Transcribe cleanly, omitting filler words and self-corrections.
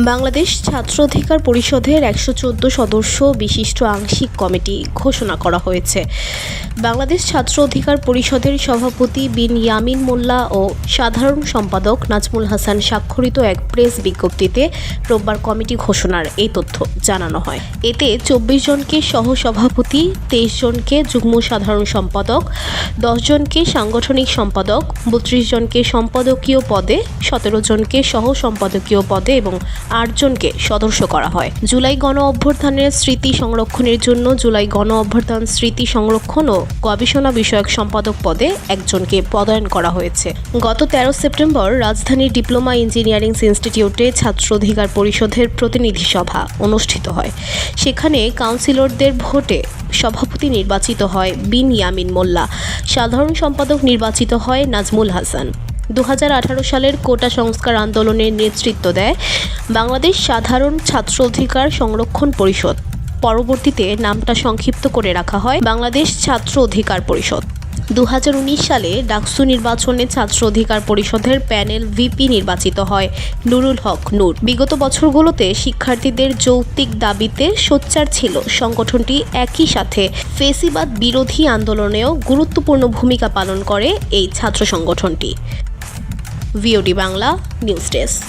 বাংলাদেশ ছাত্র অধিকার পরিষদের ১১৪ সদস্য বিশিষ্ট আংশিক কমিটি ঘোষণা করা হয়েছে। বাংলাদেশ ছাত্র অধিকার পরিষদের সভাপতি বিন ইয়ামিন মোল্লা ও সাধারণ সম্পাদক নাজমুল হাসান স্বাক্ষরিত এক প্রেস বিজ্ঞপ্তিতে রোববার কমিটি ঘোষণার এই তথ্য জানানো হয়। এতে ২৪ জনকে সহসভাপতি, ২৩ জনকে যুগ্ম সাধারণ সম্পাদক, ১০ জনকে সাংগঠনিক সম্পাদক, ৩২ জনকে সম্পাদকীয় পদে, ১৭ জনকে সহ সম্পাদকীয় পদে এবং ৮ জনকে সদস্য করা হয়। জুলাই গণ অভ্যুত্থানের স্মৃতি সংরক্ষণের জন্য জুলাই গণ অভ্যুত্থান স্মৃতি সংরক্ষণ ও গবেষণা বিষয়ক সম্পাদক পদে একজনকে পদায়ন করা হয়েছে। গত ১৩ সেপ্টেম্বর রাজধানীর ডিপ্লোমা ইঞ্জিনিয়ারিং ইনস্টিটিউটে ছাত্র অধিকার পরিষদের প্রতিনিধি সভা অনুষ্ঠিত হয়। সেখানে কাউন্সিলরদের ভোটে সভাপতি নির্বাচিত হয় বিন ইয়ামিন মোল্লা, সাধারণ সম্পাদক নির্বাচিত হয় নাজমুল হাসান। ২০১৮ সালের কোটা সংস্কার আন্দোলনের নেতৃত্ব দেয় বাংলাদেশ সাধারণ ছাত্র অধিকার সংরক্ষণ পরিষদ। পরবর্তীতে নামটা সংক্ষিপ্ত করে রাখা হয় বাংলাদেশ ছাত্র অধিকার পরিষদ। ২০১৯ সালে ডাকসু নির্বাচনে ছাত্র অধিকার পরিষদের প্যানেল ভিপি নির্বাচিত হয় নুরুল হক নূর। বিগত বছরগুলোতে শিক্ষার্থীদের যৌক্তিক দাবিতে সোচ্চার ছিল সংগঠনটি। একই সাথে ফেসিবাদ বিরোধী আন্দোলনেও গুরুত্বপূর্ণ ভূমিকা পালন করে এই ছাত্র সংগঠনটি। VOD Bangla news desk.